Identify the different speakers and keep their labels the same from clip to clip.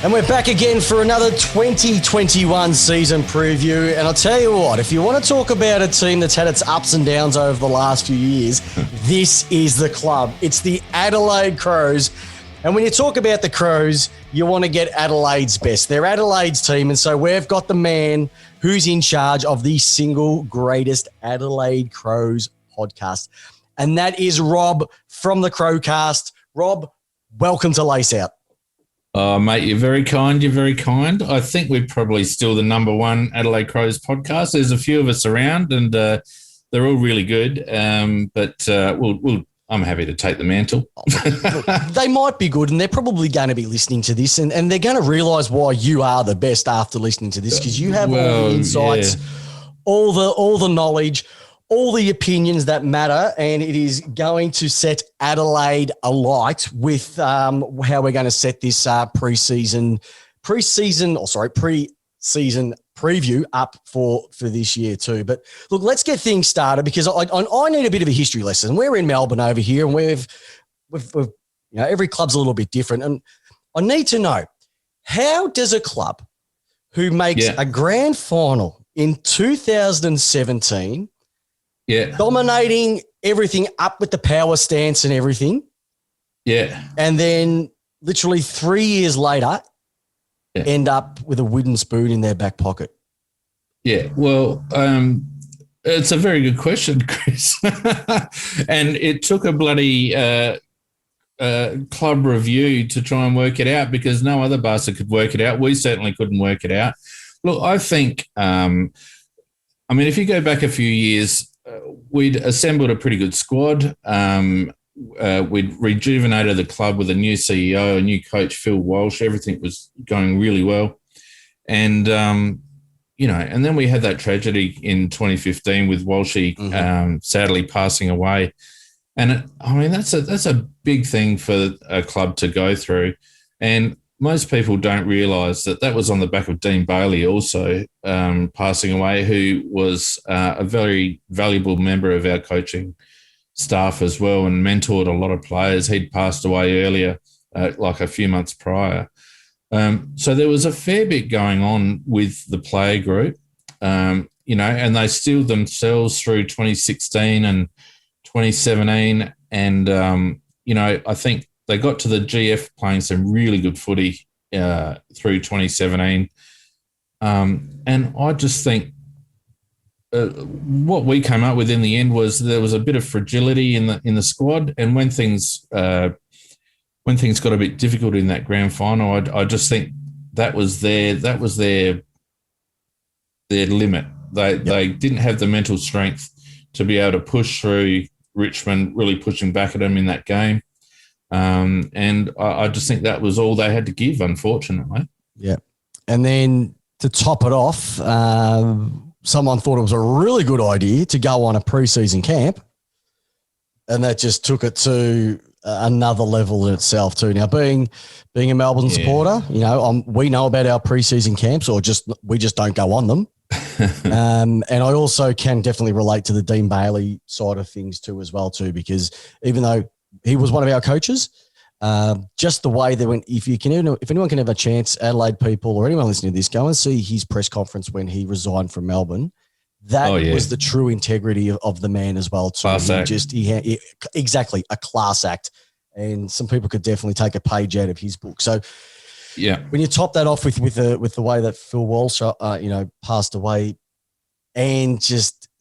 Speaker 1: And we're back again for another 2021 season preview. And I'll tell you what, if you want to talk about a team that's had its ups and downs over the last few years, this is the club. It's the Adelaide Crows. And when you talk about the Crows, you want to get Adelaide's best. They're Adelaide's team. And so we've got the man who's in charge of the single greatest Adelaide Crows podcast. And that is Rob from the Crowcast. Rob, welcome to Lace Out.
Speaker 2: Oh, mate, you're very kind. You're very kind. I think we're probably still the number one Adelaide Crows podcast. There's a few of us around, and they're all really good. But I'm happy to take the mantle.
Speaker 1: They might be good, and they're probably going to be listening to this, and they're going to realise why you are the best after listening to this, because you have all the insights, all the knowledge, all the opinions that matter, and it is going to set Adelaide alight with how we're going to set this pre-season preview up for this year too. But look, let's get things started, because I need a bit of a history lesson. We're in Melbourne over here, and we've every club's a little bit different, and I need to know, how does a club who makes a grand final in 2017, dominating everything up with the power stance and everything, and then literally 3 years later, end up with a wooden spoon in their back pocket?
Speaker 2: Yeah, well, it's a very good question, Chris. And it took a bloody club review to try and work it out, because no other bastard could work it out. We certainly couldn't work it out. Look, I think, if you go back a few years, we'd assembled a pretty good squad. We'd rejuvenated the club with a new CEO, a new coach, Phil Walsh. Everything was going really well. And, and then we had that tragedy in 2015 with Walshy sadly passing away. And, that's a big thing for a club to go through. And most people don't realise that was on the back of Dean Bailey also passing away, who was a very valuable member of our coaching staff as well, and mentored a lot of players. He'd passed away earlier, like a few months prior. So there was a fair bit going on with the player group, and they steeled themselves through 2016 and 2017. And, I think they got to the GF playing some really good footy through 2017. And I just think what we came up with in the end was there was a bit of fragility in the squad. And when things got a bit difficult in that grand final, I just think that was their limit. They didn't have the mental strength to be able to push through Richmond, really pushing back at them in that game. And I just think that was all they had to give, unfortunately.
Speaker 1: Yeah. And then to top it off, someone thought it was a really good idea to go on a pre-season camp, and that just took it to another level in itself too. Now, being a Melbourne supporter, we know about our pre-season camps, or we just don't go on them. And I also can definitely relate to the Dean Bailey side of things too, as well too, because even though he was one of our coaches, just the way they went, if anyone can have a chance, Adelaide people or anyone listening to this, go and see his press conference when he resigned from Melbourne. That was the true integrity of the man as well too.
Speaker 2: Class act.
Speaker 1: Exactly, a class act. And some people could definitely take a page out of his book. So when you top that off with the way that Phil Walsh, passed away, and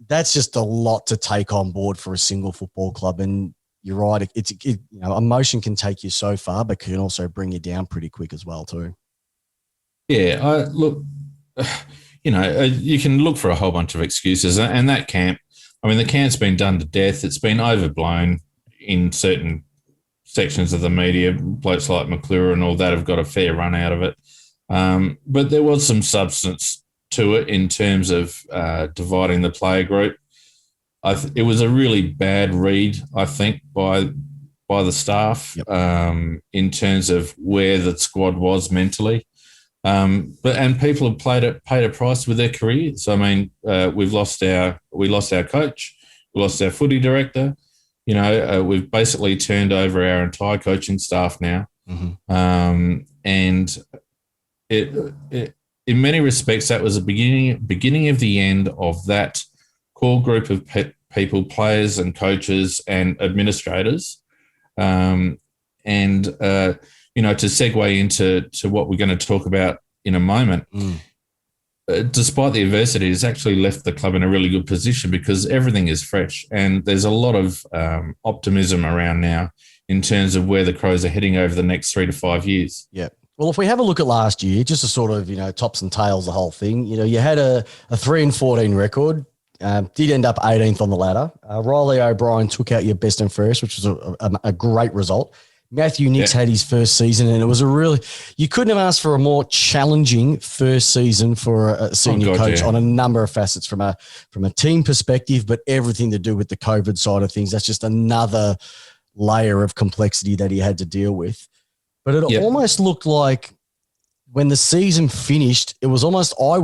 Speaker 1: that's just a lot to take on board for a single football club. And you're right, emotion can take you so far, but can also bring you down pretty quick as well too.
Speaker 2: Yeah, you can look for a whole bunch of excuses, and that camp, the camp's been done to death. It's been overblown in certain sections of the media. Blokes like McClure and all that have got a fair run out of it. But there was some substance to it in terms of dividing the player group. It was a really bad read, I think, by the staff in terms of where the squad was mentally. And people have paid a price with their careers. We lost our coach, we lost our footy director. We've basically turned over our entire coaching staff now.
Speaker 1: Mm-hmm.
Speaker 2: And in many respects, that was the beginning of the end of that core group of people, players and coaches and administrators. To segue into what we're going to talk about in a moment, despite the adversity, it's actually left the club in a really good position because everything is fresh and there's a lot of optimism around now in terms of where the Crows are heading over the next 3 to 5 years.
Speaker 1: Yeah. Well, if we have a look at last year, just to sort of, tops and tails, the whole thing, you had a 3-14 record, did end up 18th on the ladder. Riley O'Brien took out your best and first, which was a great result. Matthew Nicks had his first season, and it was you couldn't have asked for a more challenging first season for a senior coach on a number of facets from a team perspective, but everything to do with the COVID side of things. That's just another layer of complexity that he had to deal with. But it almost looked like when the season finished, it was almost, I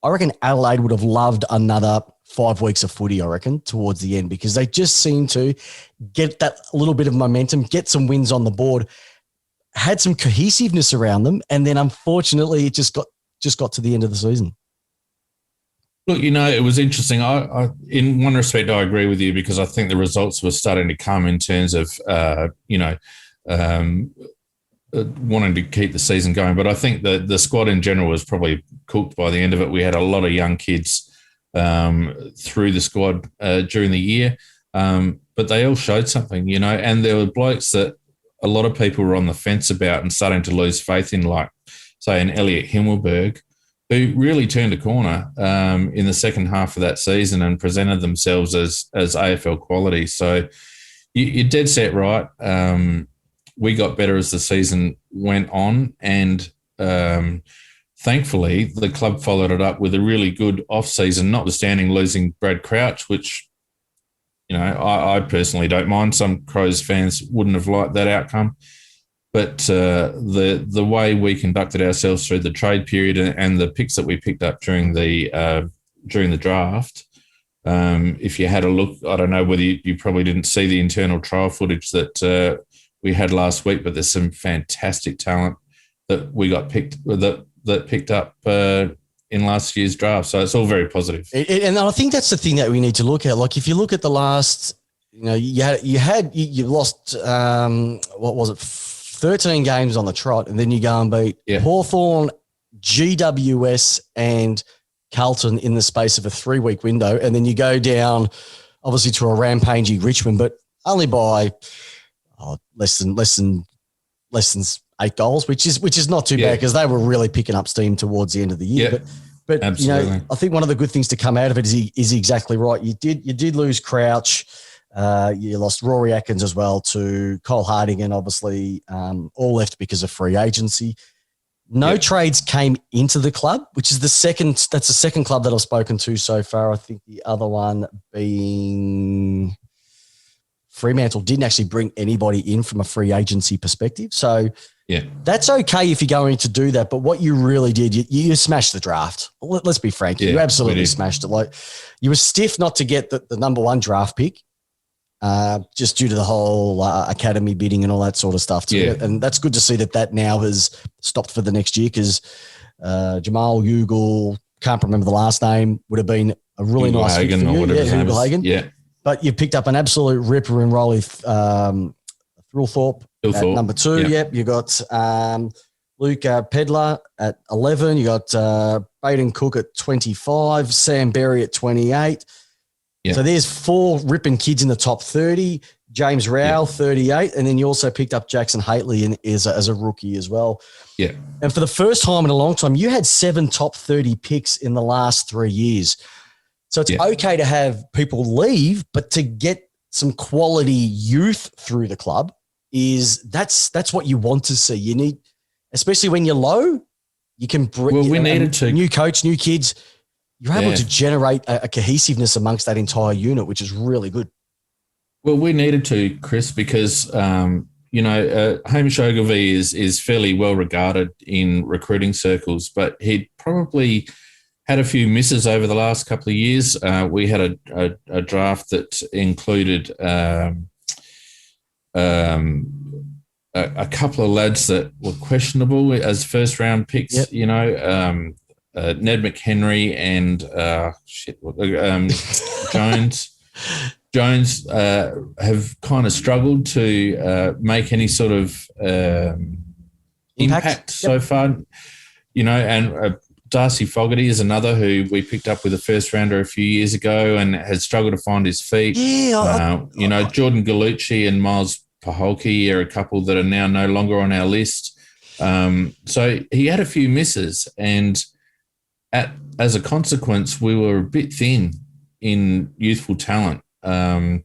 Speaker 1: reckon Adelaide would have loved another 5 weeks of footy, I reckon, towards the end, because they just seemed to get that little bit of momentum, get some wins on the board, had some cohesiveness around them, and then unfortunately it just got to the end of the season.
Speaker 2: Look, it was interesting. I in one respect, I agree with you because I think the results were starting to come in terms of, wanting to keep the season going. But I think the squad in general was probably cooked by the end of it. We had a lot of young kids through the squad during the year, but they all showed something, and there were blokes that a lot of people were on the fence about and starting to lose faith in, like, say, an Elliot Himmelberg, who really turned a corner in the second half of that season and presented themselves as AFL quality. So you're dead set right. We got better as the season went on, and thankfully the club followed it up with a really good off-season, notwithstanding losing Brad Crouch, which, I personally don't mind. Some Crows fans wouldn't have liked that outcome. But the way we conducted ourselves through the trade period and the picks that we picked up during the draft, if you had a look, I don't know whether you probably didn't see the internal trial footage that we had last week, but there's some fantastic talent that we got picked up in last year's draft. So it's all very positive.
Speaker 1: And I think that's the thing that we need to look at. Like, if you look at the last, you lost what was it, 13 games on the trot, and then you go and beat Hawthorn, GWS, and Carlton in the space of a 3-week window, and then you go down, obviously, to a rampaging Richmond, but only by less than 8 goals, which is not too bad because they were really picking up steam towards the end of the year.
Speaker 2: Yeah.
Speaker 1: But
Speaker 2: Absolutely.
Speaker 1: I think one of the good things to come out of it is exactly right. You did lose Crouch. You lost Rory Atkins as well to Cole Hardigan, obviously, all left because of free agency. No trades came into the club, which is the second club that I've spoken to so far. I think the other one being Fremantle didn't actually bring anybody in from a free agency perspective. So that's okay if you're going to do that. But what you really did, you smashed the draft. Let's be frank. You absolutely smashed it. Like, you were stiff not to get the number one draft pick. Just due to the whole academy bidding and all that sort of stuff. And that's good to see that now has stopped for the next year, because Jamal Ugle, can't remember the last name, would have been a really nice fit for you. Ugle Hagen. Yeah. But you picked up an absolute ripper in Riley Thrillthorpe at number 2. Yep. You got Luke Pedler at 11. You got Baden Cook at 25, Sam Berry at 28. Yeah. So there's 4 ripping kids in the top 30. James Rowell, 38. And then you also picked up Jackson Haitley as a rookie as well.
Speaker 2: Yeah.
Speaker 1: And for the first time in a long time, you had 7 top 30 picks in the last 3 years. So it's okay to have people leave, but to get some quality youth through the club that's what you want to see. You need, especially when you're low, you can bring new coach, new kids. You're able to generate a cohesiveness amongst that entire unit, which is really good.
Speaker 2: Well, we needed to, Chris, because, Hamish Ogilvie is fairly well regarded in recruiting circles, but he probably had a few misses over the last couple of years. We had a draft that included a couple of lads that were questionable as first round picks.
Speaker 1: Yep.
Speaker 2: Ned McHenry and Jones. Jones have kind of struggled to make any sort of impact so far. And Darcy Fogarty is another who we picked up with a first rounder a few years ago and has struggled to find his feet.
Speaker 1: Yeah,
Speaker 2: Jordan Gallucci and Miles Paholke are a couple that are now no longer on our list. So he had a few misses, and as a consequence, we were a bit thin in youthful talent. And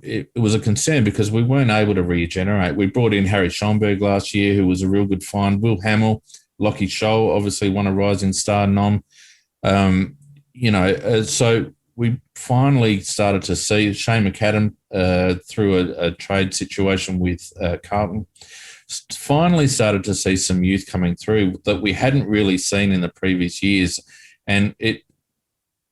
Speaker 2: it was a concern because we weren't able to regenerate. We brought in Harry Schomburg last year, who was a real good find. Will Hamill, Lockie Scholl, obviously won a Rising Star nom. So we finally started to see Shane McAdam through a trade situation with Carlton. Finally started to see some youth coming through that we hadn't really seen in the previous years. And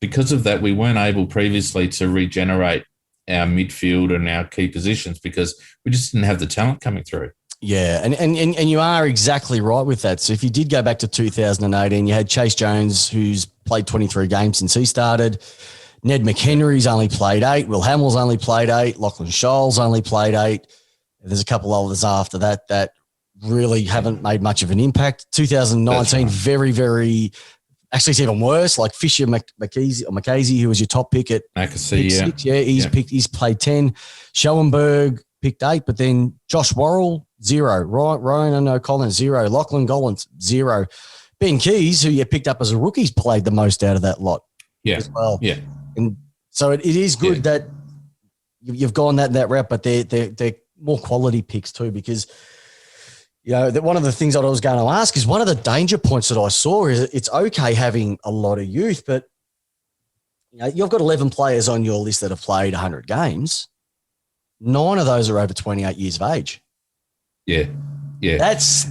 Speaker 2: because of that, we weren't able previously to regenerate our midfield and our key positions because we just didn't have the talent coming through.
Speaker 1: Yeah, and you are exactly right with that. So if you did go back to 2018, you had Chase Jones, who's played 23 games since he started. Ned McHenry's only played 8. Will Hamill's only played 8. Lachlan Scholl's only played 8. There's a couple others after that really haven't made much of an impact. 2019, very, very – actually, it's even worse. Like Fisher McKasey, who was your top pick at pick 6. Yeah, he's played 10. Schoenberg picked 8, but then Josh Worrell, 0. Ryan O'Connor, 0. Lachlan Gollins, 0. Ben Keys, who you picked up as a rookie, played the most out of that lot as well. Yeah. And so it is good that you've gone that route, but they're more quality picks too, because one of the things that I was going to ask is one of the danger points that I saw is it's okay having a lot of youth, but you've got 11 players on your list that have played 100 games. 9 of those are over 28 years of age.
Speaker 2: Yeah.
Speaker 1: That's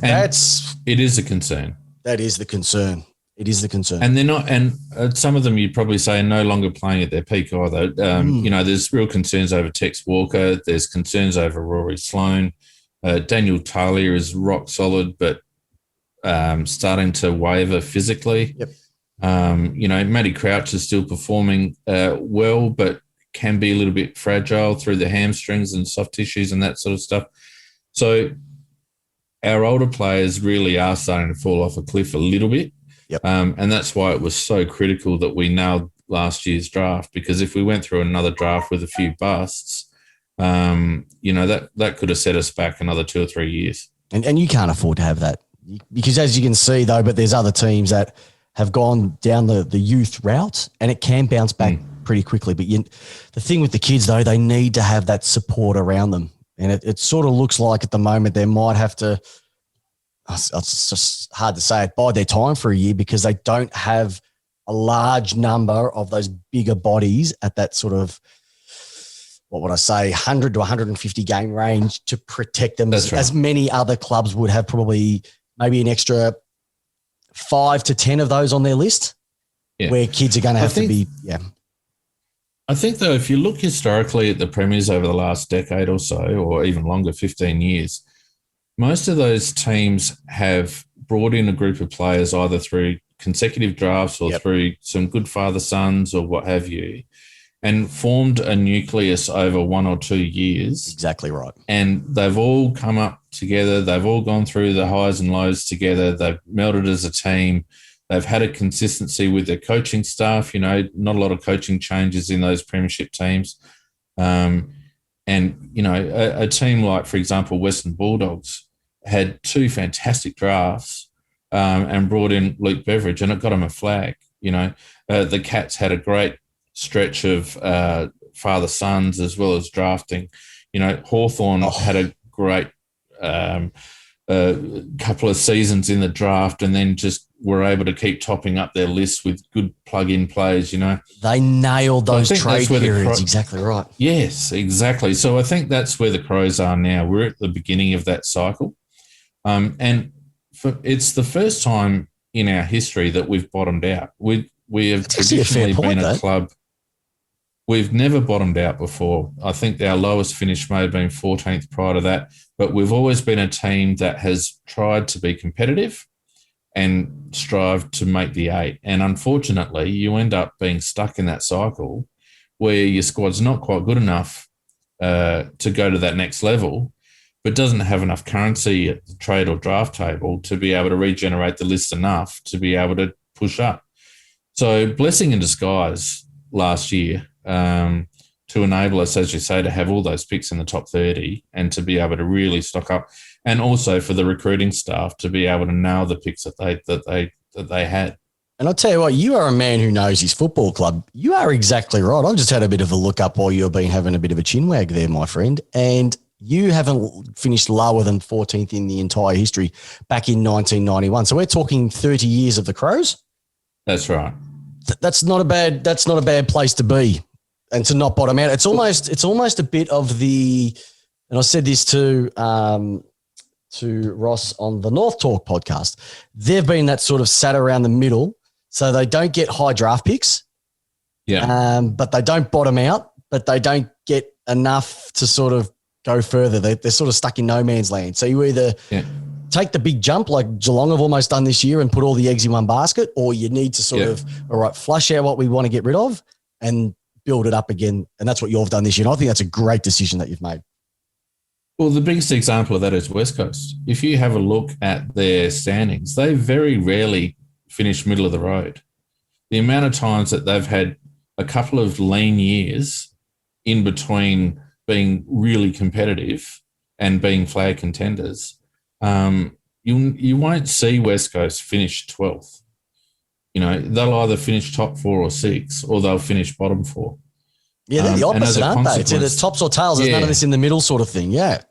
Speaker 2: it is a concern.
Speaker 1: That is the concern. It is the concern.
Speaker 2: And they're not, and some of them you'd probably say are no longer playing at their peak either. There's real concerns over Tex Walker. There's concerns over Rory Sloane. Daniel Talia is rock solid, but starting to waver physically.
Speaker 1: Yep.
Speaker 2: Matty Crouch is still performing well, but can be a little bit fragile through the hamstrings and soft tissues and that sort of stuff. So our older players really are starting to fall off a cliff a little bit.
Speaker 1: Yep.
Speaker 2: And that's why it was so critical that we nailed last year's draft, because if we went through another draft with a few busts, that could have set us back another 2 or 3 years. And
Speaker 1: you can't afford to have that, because as you can see though, but there's other teams that have gone down the youth route and it can bounce back pretty quickly. But the thing with the kids though, they need to have that support around them. And it sort of looks like at the moment they might have to, it's just hard to say it, bide their time for a year, because they don't have a large number of those bigger bodies at that sort of, what would I say, 100 to 150 game range to protect them.
Speaker 2: That's right.
Speaker 1: As many other clubs would have probably maybe an extra 5 to 10 of those on their list, where kids are going to have to be. Yeah.
Speaker 2: I think, though, if you look historically at the Premiers over the last decade or so, or even longer, 15 years, most of those teams have brought in a group of players either through consecutive drafts or through some good father-sons or what have you, and formed a nucleus over 1 or 2 years.
Speaker 1: Exactly right.
Speaker 2: And they've all come up together. They've all gone through the highs and lows together. They've melded as a team. They've had a consistency with their coaching staff, not a lot of coaching changes in those premiership teams. A team like, for example, Western Bulldogs had 2 fantastic drafts and brought in Luke Beveridge, and it got him a flag. The Cats had a great stretch of father-sons as well as drafting. Hawthorn had a great couple of seasons in the draft, and then just were able to keep topping up their lists with good plug-in players,
Speaker 1: They nailed those trade periods. Exactly right.
Speaker 2: Yes, exactly. So I think that's where the Crows are now. We're at the beginning of that cycle. It's the first time in our history that we've bottomed out. We have traditionally been a club. We've never bottomed out before. I think our lowest finish may have been 14th prior to that, but we've always been a team that has tried to be competitive and strive to make the 8. And unfortunately, you end up being stuck in that cycle where your squad's not quite good enough to go to that next level, but doesn't have enough currency at the trade or draft table to be able to regenerate the list enough to be able to push up. So blessing in disguise last year to enable us, as you say, to have all those picks in the top 30 and to be able to really stock up, and also for the recruiting staff to be able to nail the picks that they had.
Speaker 1: And I'll tell you what, you are a man who knows his football club. You are exactly right. I've just had a bit of a look up while you've been having a bit of a chin wag there, my friend. And you haven't finished lower than 14th in the entire history back in 1991. So we're talking 30 years of the Crows.
Speaker 2: That's right.
Speaker 1: That's not a bad place to be, and to not bottom out. It's almost a bit of the, and I said this to Ross on the North Talk podcast. They've been that sort of sat around the middle, so they don't get high draft picks.
Speaker 2: Yeah.
Speaker 1: But they don't bottom out, but they don't get enough to sort of go further. They're sort of stuck in no man's land. So you either take the big jump like Geelong have almost done this year and put all the eggs in one basket, or you need to sort of, all right, flush out what we want to get rid of and build it up again. And that's what you've done this year. And I think that's a great decision that you've made.
Speaker 2: Well, the biggest example of that is West Coast. If you have a look at their standings, they very rarely finish middle of the road. The amount of times that they've had a couple of lean years in between being really competitive and being flag contenders, you won't see West Coast finish 12th. You know, they'll either finish top 4 or 6, or they'll finish bottom 4.
Speaker 1: Yeah, they're the opposite, aren't they? It's either tops or tails. There's none of this in the middle sort of thing. Yeah.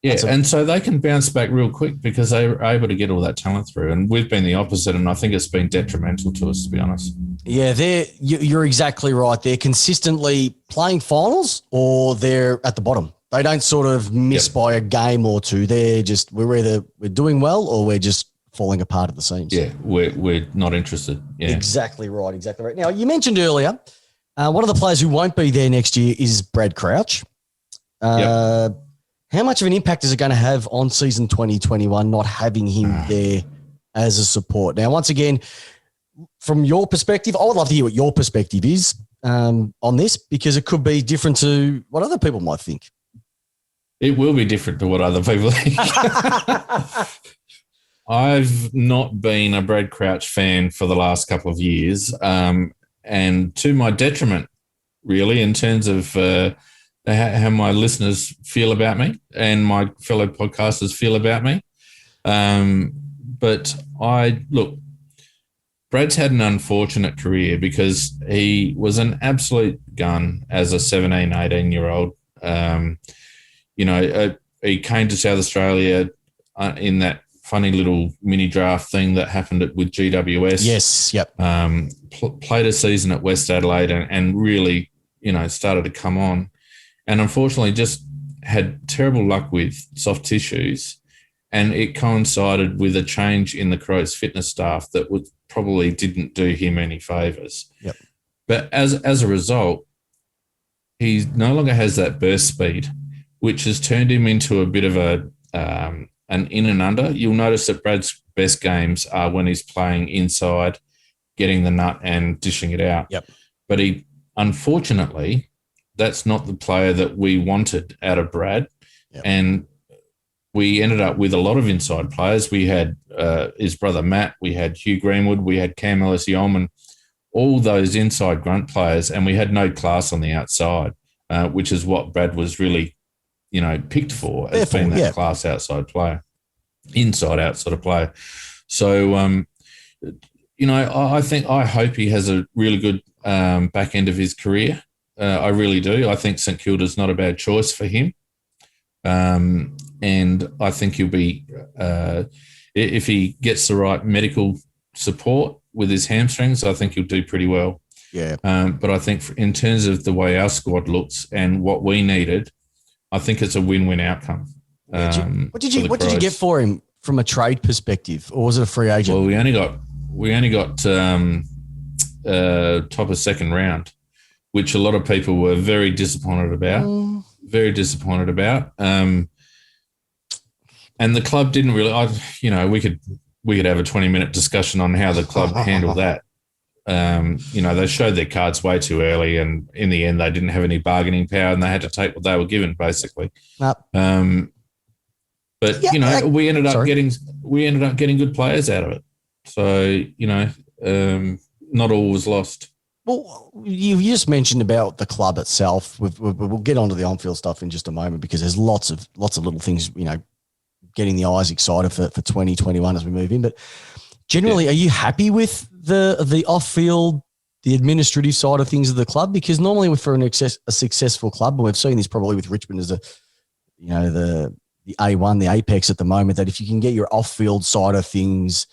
Speaker 2: Yeah, and so they can bounce back real quick because they were able to get all that talent through. And we've been the opposite, and I think it's been detrimental to us, to be honest.
Speaker 1: Yeah, you're exactly right. They're consistently playing finals or they're at the bottom. They don't sort of miss by a game or two. They're just, we're doing well or we're just falling apart at the seams.
Speaker 2: Yeah, we're not interested. Yeah.
Speaker 1: Exactly right. Now, you mentioned earlier, one of the players who won't be there next year is Brad Crouch. How much of an impact is it going to have on season 2021 not having him there as a support? Now, once again, from your perspective, I would love to hear what your perspective is on this, because it could be different to what other people might think.
Speaker 2: It will be different to what other people think. I've not been a Brad Crouch fan for the last couple of years, and to my detriment, really, in terms of how my listeners feel about me and my fellow podcasters feel about me. But Brad's had an unfortunate career because he was an absolute gun as a 17, 18-year-old. He came to South Australia in that funny little mini draft thing that happened with GWS.
Speaker 1: Yes, yep.
Speaker 2: Played a season at West Adelaide and really, started to come on. And unfortunately just had terrible luck with soft tissues, and it coincided with a change in the Crows fitness staff that probably didn't do him any favours.
Speaker 1: Yep.
Speaker 2: But as a result, he no longer has that burst speed, which has turned him into a bit of an in and under. You'll notice that Brad's best games are when he's playing inside, getting the nut and dishing it out.
Speaker 1: Yep.
Speaker 2: But unfortunately, that's not the player that we wanted out of Brad. Yep. And we ended up with a lot of inside players. We had his brother Matt, we had Hugh Greenwood, we had Cam Ellis-Yeoman, all those inside grunt players, and we had no class on the outside, which is what Brad was really, picked for as being that class outside player, inside out sort of player. So, I hope he has a really good back end of his career. I really do. I think St Kilda's not a bad choice for him. And I think he'll be, if he gets the right medical support with his hamstrings, I think he'll do pretty well.
Speaker 1: Yeah.
Speaker 2: But I think in terms of the way our squad looks and what we needed, I think it's a win-win outcome.
Speaker 1: What did you get for him from a trade perspective, or was it a free agent?
Speaker 2: Well, we only got top of second round. which a lot of people were very disappointed about. Very disappointed about. And the club didn't really. We could have a 20-minute discussion on how the club handled that. They showed their cards way too early, and in the end, they didn't have any bargaining power, and they had to take what they were given, basically.
Speaker 1: Nope.
Speaker 2: We ended up getting good players out of it. So not all was lost.
Speaker 1: Well, you just mentioned about the club itself. We'll get onto the on-field stuff in just a moment, because there's lots of little things, getting the eyes excited for 2021 as we move in. But generally, Are you happy with the off-field, the administrative side of things of the club? Because normally for a successful club, and we've seen this probably with Richmond as the A1, the apex at the moment, that if you can get your off-field side of things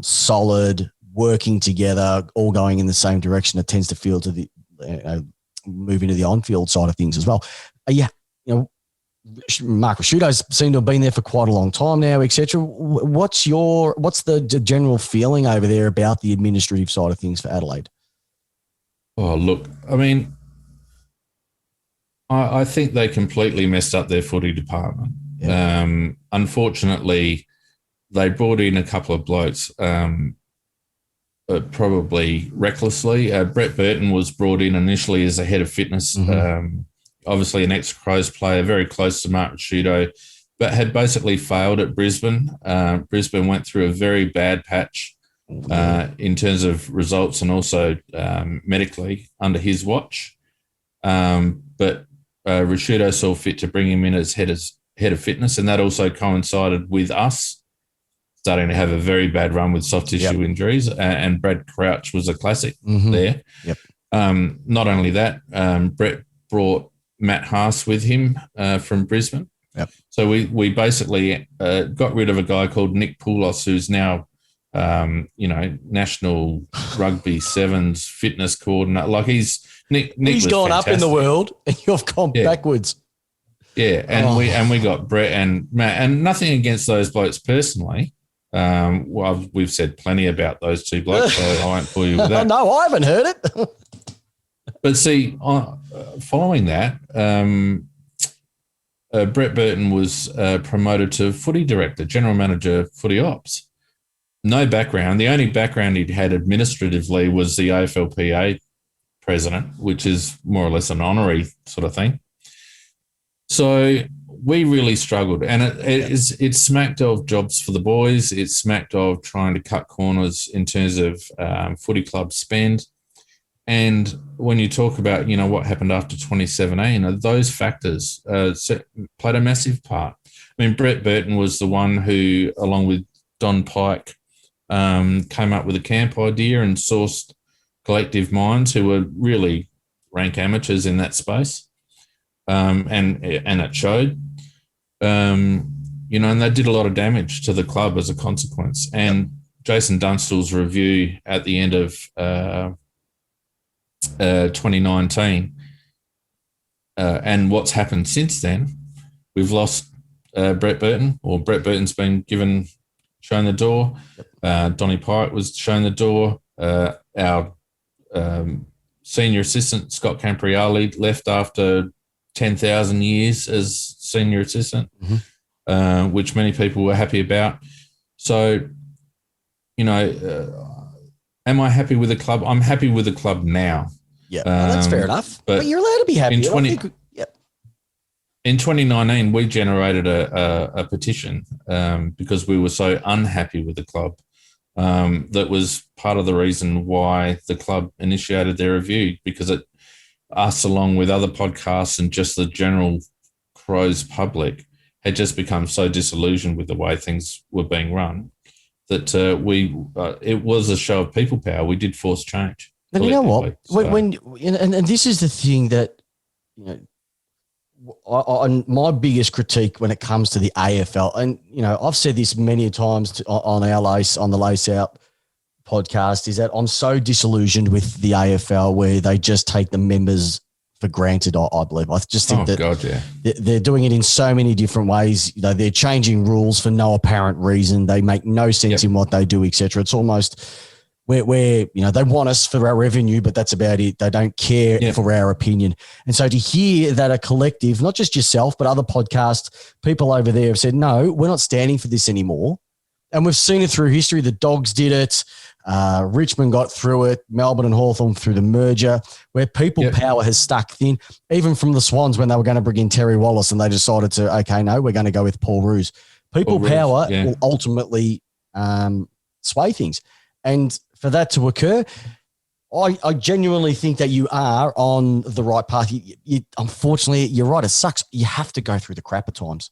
Speaker 1: solid, working together, all going in the same direction, it tends to feel to the move into the on-field side of things as well. Mark Rasciuto's seemed to have been there for quite a long time now, etc. What's the general feeling over there about the administrative side of things for Adelaide?
Speaker 2: Oh, look, I mean, I think they completely messed up their footy department. Yeah. Unfortunately, they brought in a couple of blokes, probably recklessly. Brett Burton was brought in initially as a head of fitness. Obviously an ex-Crows player, very close to Mark Rasciuto, but had basically failed at Brisbane. Brisbane went through a very bad patch in terms of results and also medically under his watch. But Rasciuto saw fit to bring him in as head of fitness, and that also coincided with us starting to have a very bad run with soft tissue injuries, and Brad Crouch was a classic there.
Speaker 1: Yep.
Speaker 2: Not only that, Brett brought Matt Haas with him from Brisbane.
Speaker 1: Yep.
Speaker 2: So we basically got rid of a guy called Nick Poulos, who's now, National Rugby Sevens fitness coordinator. Like he's
Speaker 1: gone up in the world, and you've gone backwards.
Speaker 2: Yeah, and we got Brett and Matt, and nothing against those blokes personally. We've said plenty about those two blokes, so I won't bore you with that.
Speaker 1: No, I haven't heard it.
Speaker 2: But see, following that, Brett Burton was promoted to footy director, general manager, footy ops. No background. The only background he'd had administratively was the AFLPA president, which is more or less an honorary sort of thing. So we really struggled, and it smacked of jobs for the boys. It smacked of trying to cut corners in terms of footy club spend. And when you talk about, what happened after 2017, those factors played a massive part. I mean, Brett Burton was the one who, along with Don Pike, came up with a camp idea and sourced collective minds who were really rank amateurs in that space. And it showed, and they did a lot of damage to the club as a consequence. And Jason Dunstall's review at the end of 2019 and what's happened since then, we've lost Brett Burton, or Brett Burton's been shown the door. Donny Pike was shown the door. Our senior assistant, Scott Campriali, left after 10,000 years as senior assistant, which many people were happy about. So, am I happy with the club? I'm happy with the club now.
Speaker 1: Yeah, that's fair enough. But you're allowed to be happy.
Speaker 2: In 2019, we generated a petition because we were so unhappy with the club. That was part of the reason why the club initiated their review, because us, along with other podcasts and just the general Crows public, had just become so disillusioned with the way things were being run that it was a show of people power. We did force change.
Speaker 1: And you know what? And this is the thing that, my biggest critique when it comes to the AFL, and I've said this many times on the Lace Out podcast, is that I'm so disillusioned with the AFL where they just take the members for granted. I believe. I just think they're doing it in so many different ways. They're changing rules for no apparent reason. They make no sense in what they do, etc. It's almost where they want us for our revenue, but that's about it. They don't care for our opinion. And so to hear that a collective, not just yourself, but other podcast people over there have said, no, we're not standing for this anymore. And we've seen it through history. The Dogs did it. Richmond got through it. Melbourne and Hawthorn through the merger, where people power has stuck thin, even from the Swans when they were going to bring in Terry Wallace and they decided to, okay, no, we're going to go with Paul Roos. People power will ultimately sway things. And for that to occur, I genuinely think that you are on the right path. Unfortunately, you're right. It sucks. You have to go through the crap at times.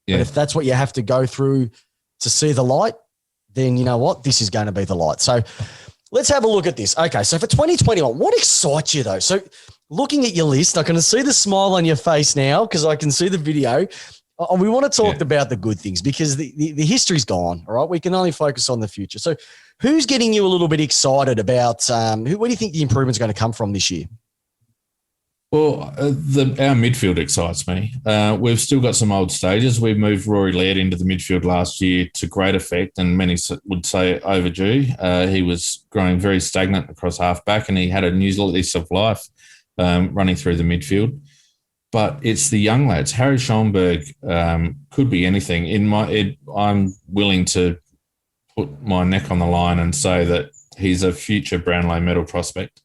Speaker 1: Yeah. But if that's what you have to go through to see the light, then you know what? This is going to be the light. So let's have a look at this. Okay, so for 2021, what excites you though? So looking at your list, I can see the smile on your face now because I can see the video. We want to talk about the good things because the history's gone, all right? We can only focus on the future. So who's getting you a little bit excited about where do you think the improvement's going to come from this year?
Speaker 2: Well, our midfield excites me. We've still got some old stages. We moved Rory Laird into the midfield last year to great effect, and many would say overdue. He was growing very stagnant across half-back, and he had a new lease of life running through the midfield. But it's the young lads. Harry Schoenberg could be anything. I'm willing to put my neck on the line and say that he's a future Brownlow medal prospect.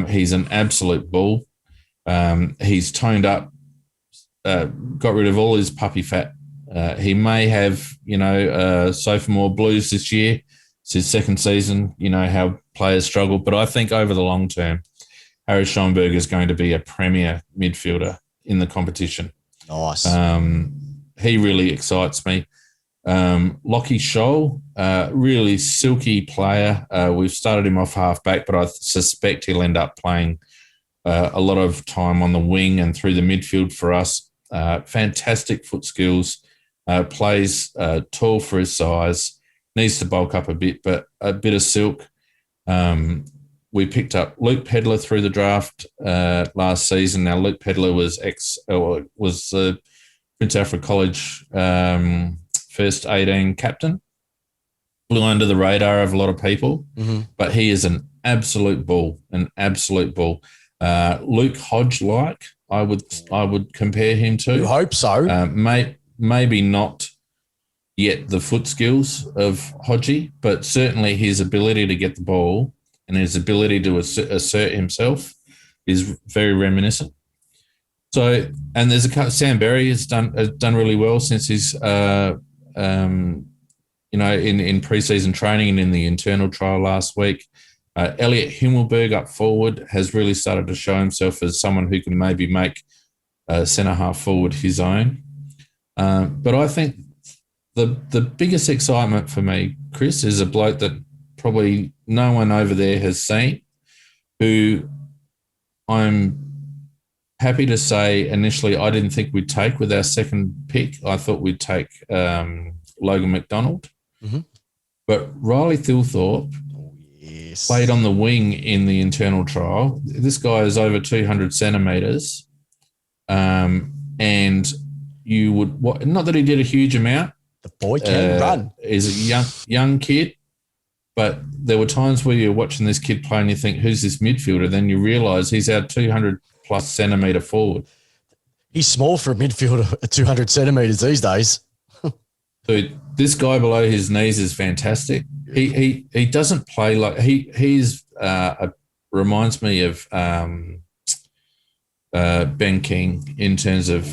Speaker 2: He's an absolute bull. He's toned up, got rid of all his puppy fat. He may have, sophomore blues this year. It's his second season. You know how players struggle. But I think over the long term, Harry Schoenberg is going to be a premier midfielder in the competition.
Speaker 1: Nice.
Speaker 2: He really excites me. Lockie Scholl, really silky player. We've started him off half-back, but I suspect he'll end up playing a lot of time on the wing and through the midfield for us. Fantastic foot skills, plays tall for his size, needs to bulk up a bit, but a bit of silk. We picked up Luke Pedler through the draft last season. Now, Luke Pedler was the Prince Alfred College first 18 captain. Flew under the radar of a lot of people, but he is an absolute bull, Luke Hodge-like, I would compare him to.
Speaker 1: You hope so.
Speaker 2: Maybe not yet the foot skills of Hodgie, but certainly his ability to get the ball and his ability to assert himself is very reminiscent. So, and there's Sam Berry has done really well since his, in pre-season training and in the internal trial last week. Elliot Himmelberg up forward has really started to show himself as someone who can maybe make centre half forward his own. But I think the biggest excitement for me, Chris, is a bloke that probably no one over there has seen, who I'm happy to say initially I didn't think we'd take with our second pick. I thought we'd take Logan McDonald. But Riley Thilthorpe played on the wing in the internal trial. This guy is over 200 centimetres. And you would, not that he did a huge amount.
Speaker 1: The boy can run.
Speaker 2: He's a young kid. But there were times where you're watching this kid play and you think, who's this midfielder? Then you realise he's our 200-plus centimetre forward.
Speaker 1: He's small for a midfielder at 200 centimetres these days.
Speaker 2: So this guy below his knees is fantastic. He doesn't play like he's reminds me of Ben King in terms of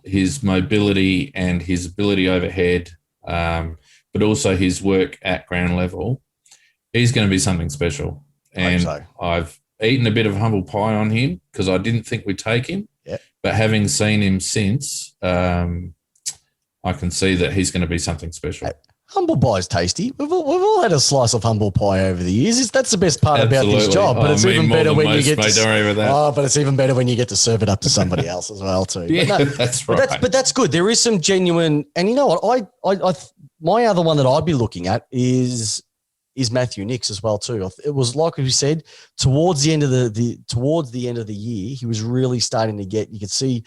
Speaker 2: his mobility and his ability overhead, but also his work at ground level. He's going to be something special. And I've eaten a bit of humble pie on him because I didn't think we'd take him.
Speaker 1: Yep.
Speaker 2: But having seen him since, I can see that he's going to be something special.
Speaker 1: Humble pie is tasty. We've all had a slice of humble pie over the years. That's the best part about this job. But it's even better when you get to. But it's even better when you get to serve it up to somebody else as well too.
Speaker 2: Yeah, that's right.
Speaker 1: But that's good. There is some genuine, and you know what? I my other one that I'd be looking at is Matthew Nicks as well too. It was like we said towards the end of the year, he was really starting to get. You could see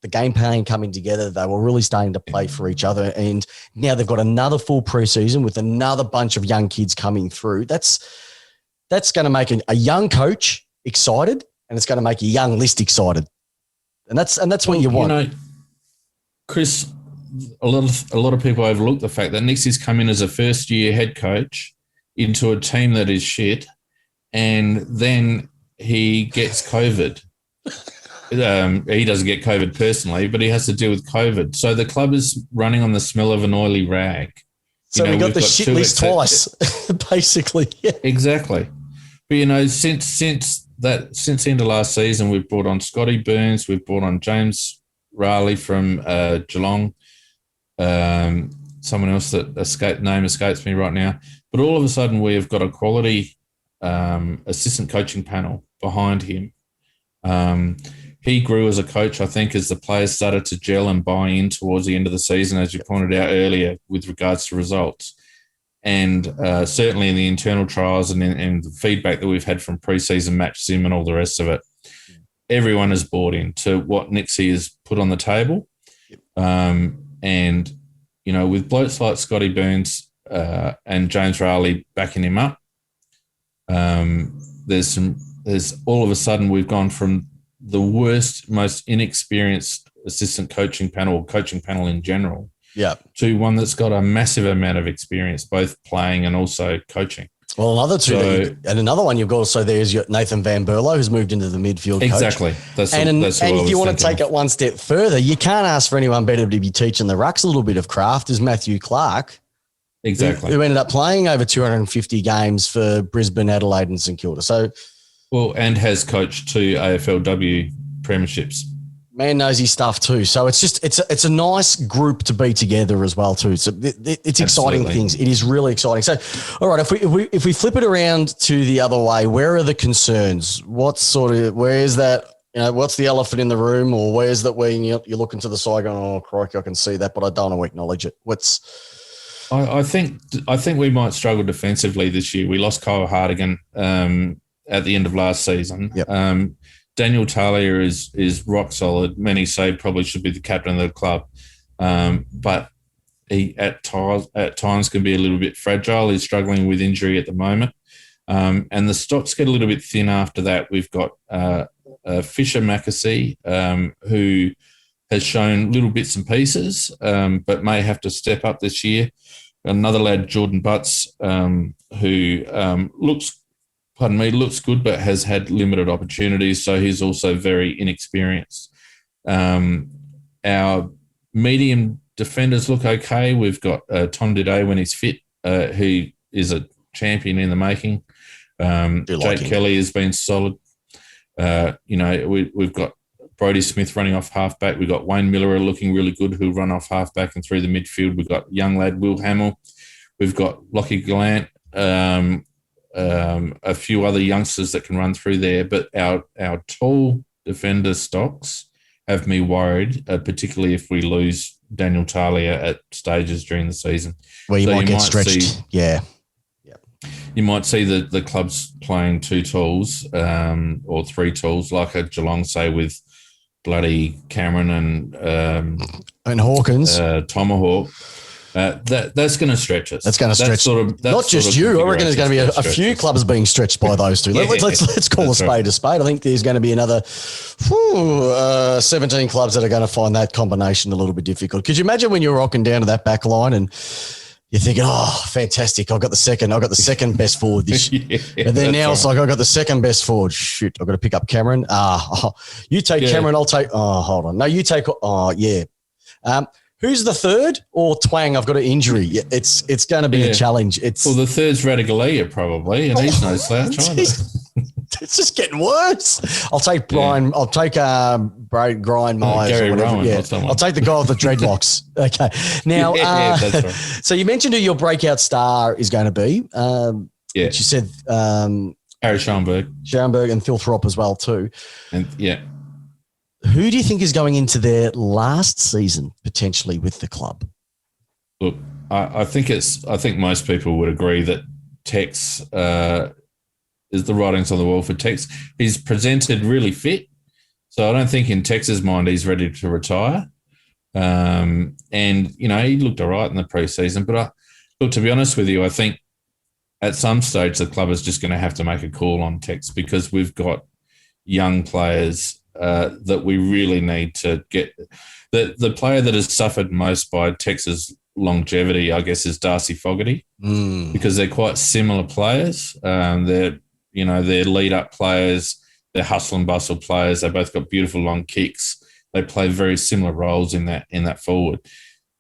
Speaker 1: the game plan coming together. They were really starting to play for each other. And now they've got another full preseason with another bunch of young kids coming through. That's that's going to make a young coach excited, and it's going to make a young list excited. And that's what you want.
Speaker 2: You know, Chris, a lot of people overlook the fact that Nixie's come in as a first-year head coach into a team that is shit, and then he gets COVID. He doesn't get COVID personally, but he has to deal with COVID. So the club is running on the smell of an oily rag.
Speaker 1: So we got the shit list twice, basically. Yeah.
Speaker 2: Exactly. But, since the end of last season, we've brought on Scotty Burns, we've brought on James Raleigh from Geelong, someone else that name escapes me right now. But all of a sudden, we've got a quality assistant coaching panel behind him. He grew as a coach, I think, as the players started to gel and buy in towards the end of the season, as you pointed out earlier, with regards to results. And certainly in the internal trials and the feedback that we've had from pre-season match sim and all the rest of it, everyone has bought into what Nixie has put on the table. And, with blokes like Scotty Burns and James Raleigh backing him up, there's all of a sudden we've gone from the worst, most inexperienced assistant coaching panel or coaching panel in general to one that's got a massive amount of experience, both playing and also coaching.
Speaker 1: Well, another one you've got also there is Nathan Van Berlo, who's moved into the midfield coach.
Speaker 2: Exactly.
Speaker 1: And if you want to take it one step further, you can't ask for anyone better to be teaching the rucks a little bit of craft is Matthew Clark.
Speaker 2: Exactly.
Speaker 1: Who ended up playing over 250 games for Brisbane, Adelaide and St Kilda. So,
Speaker 2: and has coached 2 AFLW premierships.
Speaker 1: Man knows his stuff too. So it's a nice group to be together as well too. So it's exciting things. It is really exciting. So, all right, if we flip it around to the other way, where are the concerns? Where's that? What's the elephant in the room, or where's that when you're looking to the side going, oh crikey, I can see that, but I don't want to acknowledge it.
Speaker 2: I think we might struggle defensively this year. We lost Kyle Hartigan at the end of last season.
Speaker 1: Yep.
Speaker 2: Daniel Talia is rock solid. Many say probably should be the captain of the club, but he at times can be a little bit fragile. He's struggling with injury at the moment, and the stocks get a little bit thin after that. We've got Fisher Mackesy, who has shown little bits and pieces, but may have to step up this year. Another lad, Jordan Butts, who looks good, but has had limited opportunities, so he's also very inexperienced. Our medium defenders look okay. We've got Tom Dede when he's fit, who is a champion in the making. Jake Kelly has been solid. We've got Brodie Smith running off halfback. We've got Wayne Miller looking really good, who'll run off halfback and through the midfield. We've got young lad Will Hamill. We've got Lockie Gallant. A few other youngsters that can run through there, but our tall defender stocks have me worried, particularly if we lose Daniel Talia at stages during the season.
Speaker 1: Where you might get stretched.
Speaker 2: You might see the clubs playing 2 tools or 3 tools, like a Geelong, say, with bloody Cameron
Speaker 1: and Hawkins,
Speaker 2: Tomahawk. That's going to stretch us.
Speaker 1: That's going to stretch. Not just you. I reckon there's going to be a few clubs being stretched by those two. Let's call a spade a spade. I think there's going to be another 17 clubs that are going to find that combination a little bit difficult. Could you imagine when you're rocking down to that back line and you're thinking, oh, fantastic, I've got the second best forward this year. And then now it's like, I've got the second best forward. Shoot, I've got to pick up Cameron. You take Cameron, I'll take, hold on. No, you take, who's the third? Or Twang, I've got an injury. It's going to be a challenge.
Speaker 2: The third's Radigalia probably, and he's no slouch either.
Speaker 1: It's just getting worse. I'll take Brian. I'll take Brian Myers.
Speaker 2: Gary
Speaker 1: or whatever.
Speaker 2: Rowan.
Speaker 1: Yeah. I'll take the guy with the dreadlocks. Okay. Now,
Speaker 2: that's right.
Speaker 1: So you mentioned who your breakout star is going to be. Which you said
Speaker 2: Harry Schoenberg
Speaker 1: and Phil Throp as well too.
Speaker 2: And
Speaker 1: who do you think is going into their last season potentially with the club?
Speaker 2: Look, I think most people would agree that Tex is the writings on the wall for Tex. He's presented really fit, so I don't think in Tex's mind he's ready to retire. And he looked all right in the preseason. But to be honest with you, I think at some stage, the club is just going to have to make a call on Tex because we've got young players that we really need to get. The player that has suffered most by Tex's longevity, I guess, is Darcy Fogarty because they're quite similar players. They're lead-up players. They're hustle and bustle players. They both got beautiful long kicks. They play very similar roles in that forward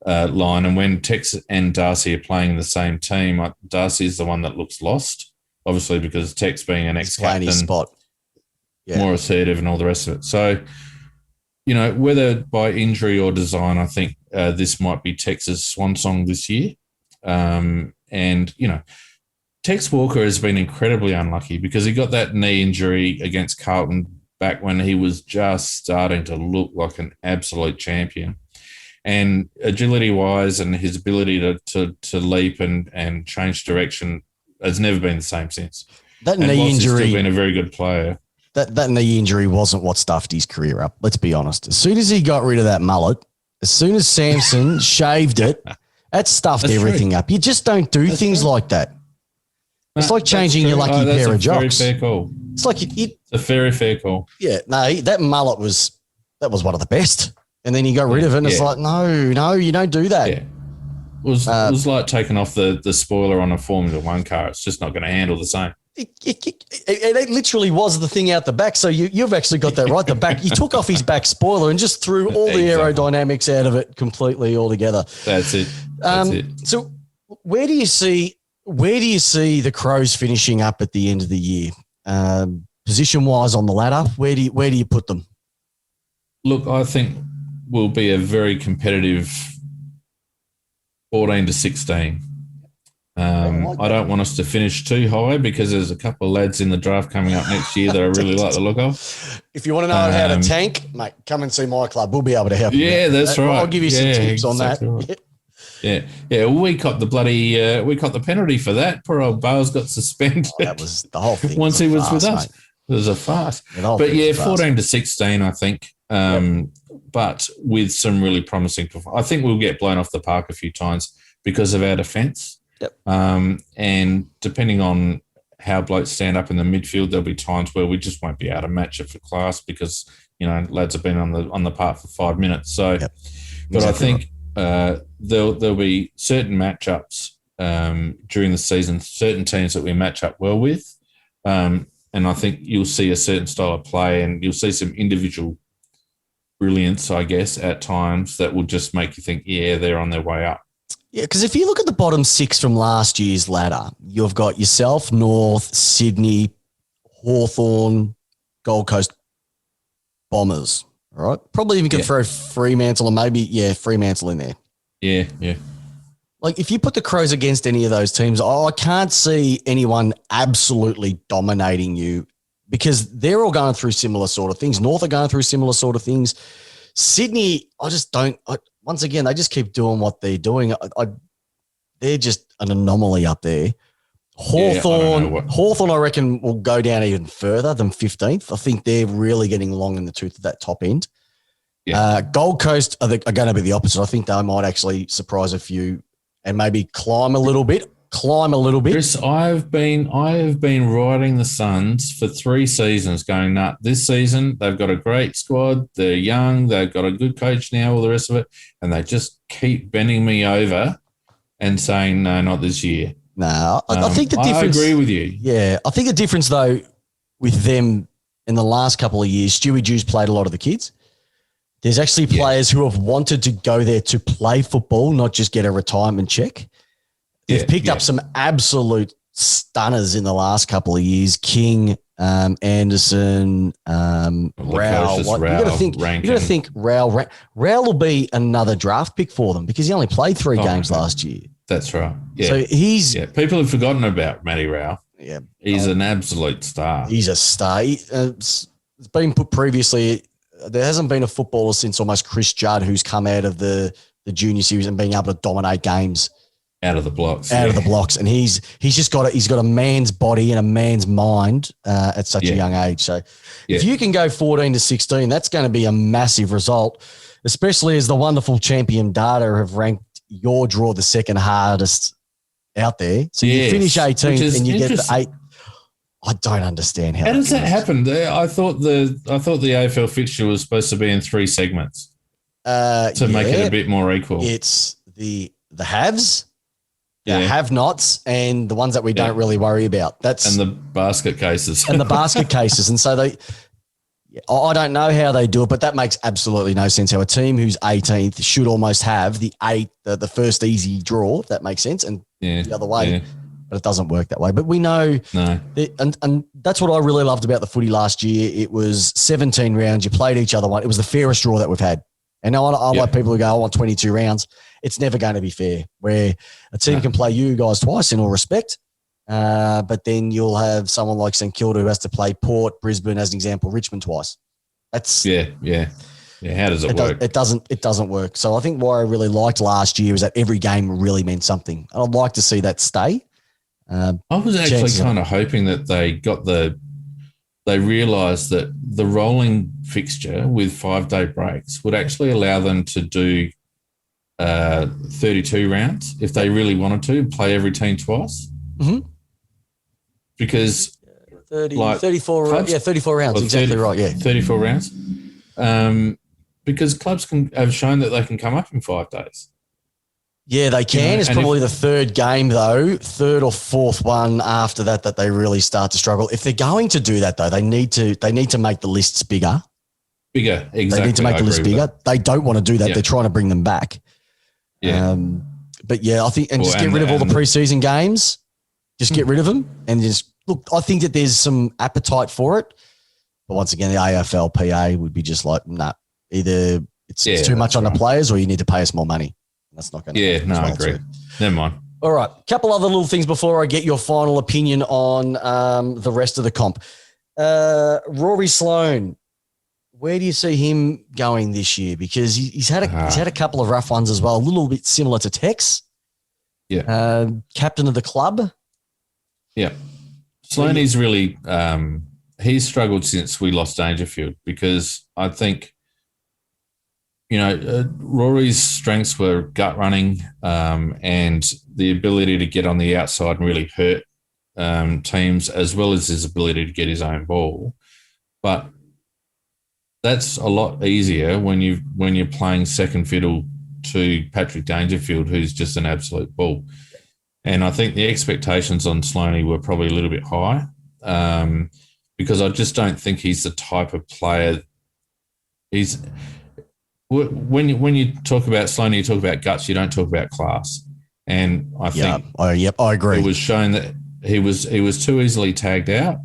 Speaker 2: line. And when Tex and Darcy are playing in the same team, Darcy is the one that looks lost, obviously because Tex being an ex-captain,
Speaker 1: spot. Yeah.
Speaker 2: More assertive and all the rest of it. So, whether by injury or design, I think this might be Tex's swan song this year. Tex Walker has been incredibly unlucky because he got that knee injury against Carlton back when he was just starting to look like an absolute champion. And agility-wise and his ability to leap and change direction has never been the same since.
Speaker 1: That knee injury...
Speaker 2: He's still been a very good player.
Speaker 1: That knee injury wasn't what stuffed his career up. Let's be honest. As soon as he got rid of that mullet, as soon as Samson shaved it, that stuffed everything up. You just don't do things like that. It's like changing your lucky pair of jocks.
Speaker 2: Very fair call.
Speaker 1: It's like
Speaker 2: it's a very fair call.
Speaker 1: Yeah, no, that mullet was one of the best, and then he got rid of it, and it's like, no, you don't do that.
Speaker 2: Yeah, it was like taking off the spoiler on a Formula One car. It's just not going to handle the same.
Speaker 1: It literally was the thing out the back. So you've actually got that right. The back, you took off his back spoiler and just threw all the aerodynamics out of it completely altogether.
Speaker 2: That's it.
Speaker 1: So where do you see the Crows finishing up at the end of the year? Position wise on the ladder, where do you put them?
Speaker 2: Look, I think we'll be a very competitive 14 to 16. I don't want us to finish too high because there's a couple of lads in the draft coming up next year that I really like the look of.
Speaker 1: If you want to know how to tank, mate, come and see my club. We'll be able to help you.
Speaker 2: Yeah, that's right.
Speaker 1: I'll give you some tips on that.
Speaker 2: Right. Yeah. Well, we caught the penalty for that. Poor old Bales got suspended.
Speaker 1: That was the whole thing.
Speaker 2: Once he was with us. Mate. It was a farce. But 14 to 16, I think. But with some really promising performance. I think we'll get blown off the park a few times because of our defence.
Speaker 1: Yep.
Speaker 2: And depending on how blokes stand up in the midfield, there'll be times where we just won't be able to match it for class because, lads have been on the park for 5 minutes. So, but I think there'll be certain matchups during the season, certain teams that we match up well with. And I think you'll see a certain style of play and you'll see some individual brilliance, I guess, at times that will just make you think, they're on their way up.
Speaker 1: Yeah, because if you look at the bottom six from last year's ladder, you've got yourself, North, Sydney, Hawthorn, Gold Coast Bombers, all right? Probably even could throw Fremantle or maybe, Fremantle in there.
Speaker 2: Yeah.
Speaker 1: Like if you put the Crows against any of those teams, I can't see anyone absolutely dominating you because they're all going through similar sort of things. North are going through similar sort of things. Sydney, I just don't once again, they just keep doing what they're doing. They're just an anomaly up there. Hawthorn, I reckon, will go down even further than 15th. I think they're really getting long in the tooth of that top end. Yeah. Gold Coast are going to be the opposite. I think they might actually surprise a few and maybe climb a little bit.
Speaker 2: Chris, I have been riding the Suns for 3 seasons going, this season they've got a great squad. They're young. They've got a good coach now, all the rest of it. And they just keep bending me over and saying, no, not this year.
Speaker 1: No, I think the difference.
Speaker 2: I agree with you.
Speaker 1: Yeah. I think the difference, though, with them in the last couple of years, Stewie Jew's played a lot of the kids. There's actually players who have wanted to go there to play football, not just get a retirement check. They've picked up some absolute stunners in the last couple of years. King, Anderson, Rao. You got to think Rao will be another draft pick for them because he only played 3 games last year.
Speaker 2: That's right. Yeah.
Speaker 1: So
Speaker 2: people have forgotten about Matty Rao.
Speaker 1: Yeah.
Speaker 2: He's an absolute star.
Speaker 1: He's a star. It's been put previously. There hasn't been a footballer since almost Chris Judd who's come out of the junior series and being able to dominate games.
Speaker 2: Out of the blocks.
Speaker 1: And he's got a man's body and a man's mind at such a young age. So if you can go 14 to 16, that's going to be a massive result, especially as the wonderful champion data have ranked your draw the second hardest out there. So you finish 18th and you get the 8. I don't understand how
Speaker 2: does that happen? I thought the AFL fixture was supposed to be in 3 segments to make it a bit more equal.
Speaker 1: It's the haves, the have-nots, and the ones that we don't really worry about.
Speaker 2: And the basket cases.
Speaker 1: And so I don't know how they do it, but that makes absolutely no sense. How a team who's 18th should almost have the first easy draw, if that makes sense, and the other way. Yeah. But it doesn't work that way. But we know, and that's what I really loved about the footy last year. It was 17 rounds. You played each other one. It was the fairest draw that we've had. And I like people who go, I want 22 rounds. It's never going to be fair, where a team can play you guys twice in all respect, but then you'll have someone like St Kilda who has to play Port, Brisbane, as an example, Richmond twice. That's
Speaker 2: yeah. How does it work?
Speaker 1: It doesn't work. So I think what I really liked last year is that every game really meant something. I'd like to see that stay.
Speaker 2: I was actually kind of hoping that they realised that the rolling fixture with 5-day breaks would actually allow them to do 32 rounds if they really wanted to play every team twice.
Speaker 1: Mm-hmm.
Speaker 2: Because
Speaker 1: 34 rounds.
Speaker 2: 34 rounds. Because clubs have shown that they can come up in 5 days.
Speaker 1: Yeah, they can. It's probably the third game, though, third or fourth one after that they really start to struggle. If they're going to do that, though, they need to make the lists bigger.
Speaker 2: Bigger, exactly.
Speaker 1: They need to make the list bigger. They don't want to do that. Yep. They're trying to bring them back.
Speaker 2: Yeah.
Speaker 1: But, I think – and just get rid of all the preseason games. Just get rid of them and just – look, I think that there's some appetite for it. But once again, the AFLPA would be just like, nah, either it's too much on the players or you need to pay us more money. That's not going to
Speaker 2: I agree. Never mind.
Speaker 1: All right. Couple other little things before I get your final opinion on the rest of the comp. Rory Sloane, where do you see him going this year? Because he's had a couple of rough ones as well, a little bit similar to Tex.
Speaker 2: Yeah.
Speaker 1: Captain of the club.
Speaker 2: Yeah. Sloane's really he's struggled since we lost Dangerfield because I think Rory's strengths were gut running and the ability to get on the outside and really hurt teams, as well as his ability to get his own ball. But that's a lot easier when you're playing second fiddle to Patrick Dangerfield, who's just an absolute bull. And I think the expectations on Sloaney were probably a little bit high because I just don't think he's the type of player. When you talk about Sloaney, you talk about guts, you don't talk about class. And I think
Speaker 1: I agree.
Speaker 2: It was shown that he was too easily tagged out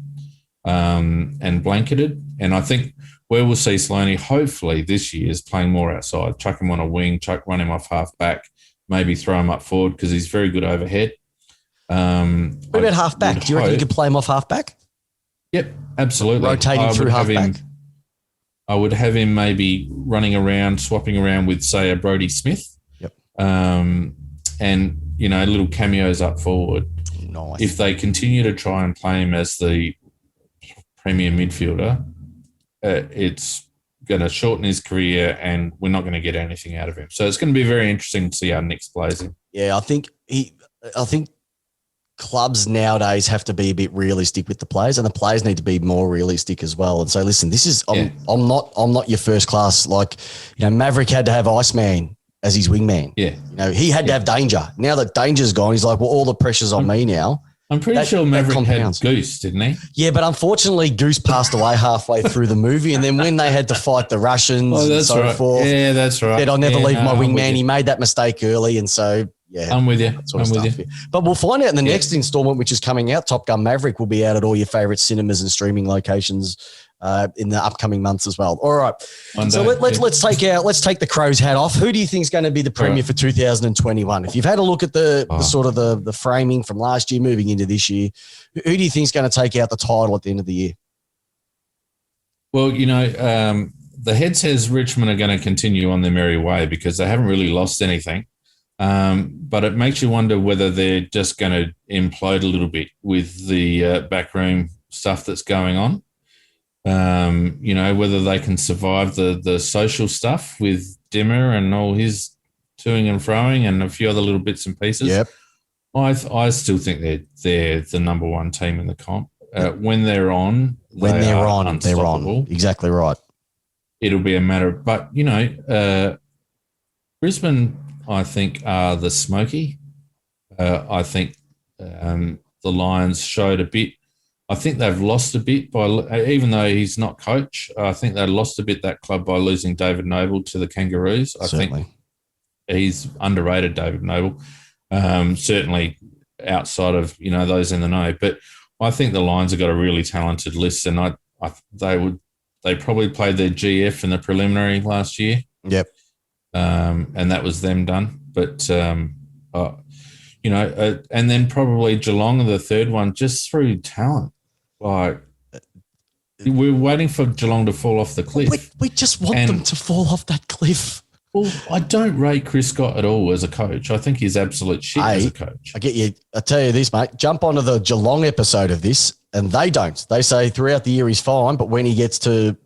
Speaker 2: and blanketed. And I think where we'll see Sloaney hopefully this year is playing more outside, chuck him on a wing, run him off half back, maybe throw him up forward because he's very good overhead.
Speaker 1: What about half back? Do you reckon you could play him off half back?
Speaker 2: Yep, absolutely.
Speaker 1: Rotating through half back.
Speaker 2: I would have him maybe running around, swapping around with, say, a Brodie Smith.
Speaker 1: Yep.
Speaker 2: And, little cameos up forward.
Speaker 1: Nice.
Speaker 2: If they continue to try and play him as the premier midfielder, it's going to shorten his career and we're not going to get anything out of him. So it's going to be very interesting to see how Nick's plays him. Yeah,
Speaker 1: I think clubs nowadays have to be a bit realistic with the players, and the players need to be more realistic as well. And so, listen, I'm not your first class. Maverick had to have Iceman as his wingman.
Speaker 2: Yeah,
Speaker 1: he had to have Danger. Now that Danger's gone, he's like, well, all the pressure's on me now.
Speaker 2: I'm pretty sure Maverick had Goose, didn't he?
Speaker 1: Yeah, but unfortunately, Goose passed away halfway through the movie, and then when they had to fight the Russians and so forth,
Speaker 2: yeah, that's right.
Speaker 1: Said, I'll never leave my wingman. He made that mistake early, and so. Yeah,
Speaker 2: I'm with you.
Speaker 1: But we'll find out in the next installment, which is coming out. Top Gun Maverick will be out at all your favorite cinemas and streaming locations in the upcoming months as well. All right. So let's take the Crows hat off. Who do you think is going to be the premier for 2021? If you've had a look at the sort of the framing from last year moving into this year, who do you think is going to take out the title at the end of the year?
Speaker 2: Well, the head says Richmond are going to continue on their merry way because they haven't really lost anything. But it makes you wonder whether they're just going to implode a little bit with the backroom stuff that's going on. Whether they can survive the social stuff with Dimmer and all his toing and froing and a few other little bits and pieces.
Speaker 1: Yep.
Speaker 2: I still think they're the number one team in the comp. When they're on,
Speaker 1: they're on. Exactly right.
Speaker 2: It'll be a matter of, but Brisbane, I think, are the smoky. I think the Lions showed a bit. I think they've lost a bit even though he's not coach. I think they lost a bit, that club, by losing David Noble to the Kangaroos. I think he's underrated, David Noble. Certainly outside of those in the know, but I think the Lions have got a really talented list, and they probably played their GF in the preliminary last year.
Speaker 1: Yep,
Speaker 2: and that was them done. But and then probably Geelong are the third one, just through talent. Like, we're waiting for Geelong to fall off the cliff.
Speaker 1: We just want them to fall off that cliff.
Speaker 2: Well, I don't rate Chris Scott at all as a coach. I think he's absolute shit as a coach.
Speaker 1: I get you. I tell you this, mate. Jump onto the Geelong episode of this, and they don't. They say throughout the year he's fine, but when he gets to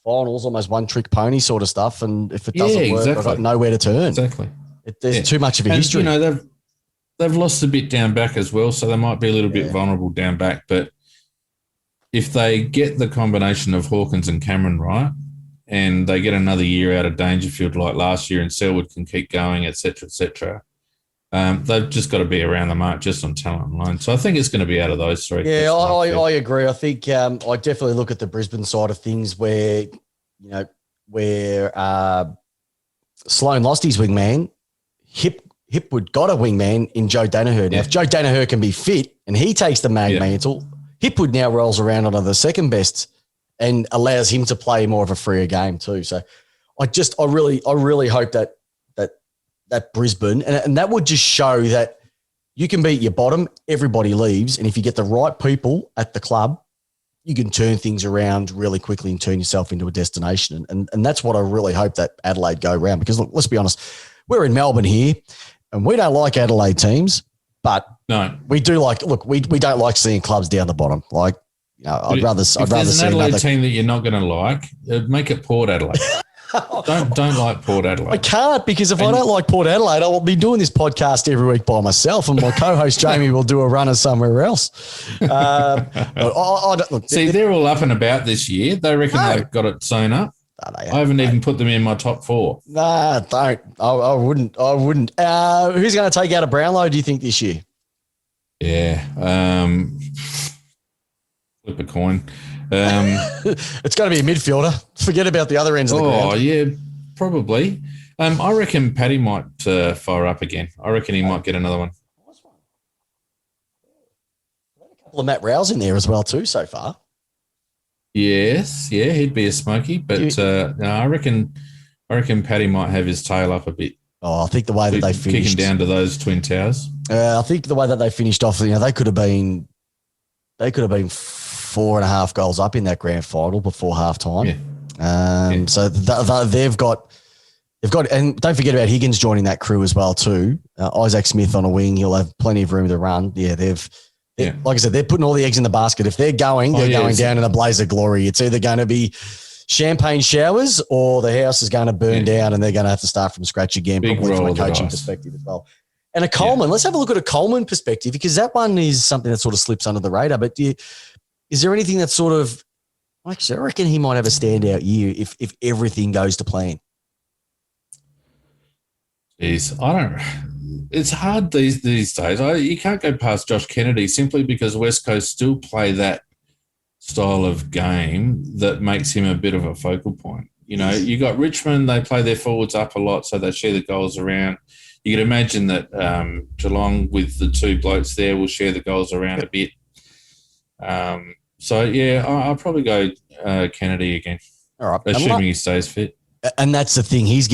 Speaker 1: finals, almost one-trick pony sort of stuff, and if it doesn't work, I've got nowhere to turn.
Speaker 2: Exactly.
Speaker 1: There's too much of a history.
Speaker 2: They've lost a bit down back as well, so they might be a little bit vulnerable down back. But if they get the combination of Hawkins and Cameron right, and they get another year out of Dangerfield like last year, and Selwood can keep going, et cetera, they've just got to be around the mark just on talent alone. So I think it's going to be out of those three.
Speaker 1: Yeah, I agree. I think I definitely look at the Brisbane side of things where Sloan lost his wingman. Hipwood got a wingman in Joe Danaher. Now, if Joe Danaher can be fit and he takes the mantle, Hipwood now rolls around onto the second best and allows him to play more of a freer game too. So I really hope that Brisbane, and that would just show that you can beat your bottom, everybody leaves, and if you get the right people at the club, you can turn things around really quickly and turn yourself into a destination. And that's what I really hope that Adelaide go round, because look, let's be honest, we're in Melbourne here and we don't like Adelaide teams, but we do like, we don't like seeing clubs down the bottom. Like, I'd rather see an
Speaker 2: Adelaide team that you're not going to like, make it Port Adelaide. don't like Port Adelaide.
Speaker 1: I can't, because if I don't like Port Adelaide, I will be doing this podcast every week by myself, and my co-host Jamie will do a runner somewhere else.
Speaker 2: See, they're all up and about this year. They reckon they've got it sewn up. No, I haven't even put them in my top four.
Speaker 1: Nah, don't. I wouldn't. Who's going to take out a Brownlow, do you think, this year?
Speaker 2: Yeah. Flip a coin.
Speaker 1: It's going to be a midfielder. Forget about the other ends of the ground.
Speaker 2: Oh, yeah, probably. I reckon Paddy might fire up again. I reckon he might get another one.
Speaker 1: A couple of Matt Rouse in there as well too so far.
Speaker 2: Yes, yeah, he'd be a smoky. But I reckon Paddy might have his tail up a bit.
Speaker 1: Oh, I think the way that they finished.
Speaker 2: Kicking down to those Twin Towers.
Speaker 1: I think the way that they finished off, they could have been 4.5 goals up in that grand final before halftime. Yeah. So they've got, and don't forget about Higgins joining that crew as well too. Isaac Smith on a wing, he'll have plenty of room to run. Yeah, like I said, they're putting all the eggs in the basket. If they're going, going down in a blaze of glory. It's either going to be champagne showers or the house is going to burn down and they're going to have to start from scratch again, probably from a coaching perspective as well. And a Coleman, let's have a look at a Coleman perspective, because that one is something that sort of slips under the radar. But is there anything that sort of, actually, I reckon he might have a standout year if everything goes to plan.
Speaker 2: Jeez, it's hard these days. You can't go past Josh Kennedy simply because West Coast still play that style of game that makes him a bit of a focal point. You got Richmond, they play their forwards up a lot, so they share the goals around. You can imagine that Geelong with the two blokes there will share the goals around a bit. So yeah, I'll probably go Kennedy again. All right, assuming he stays fit.
Speaker 1: And that's the thing. He's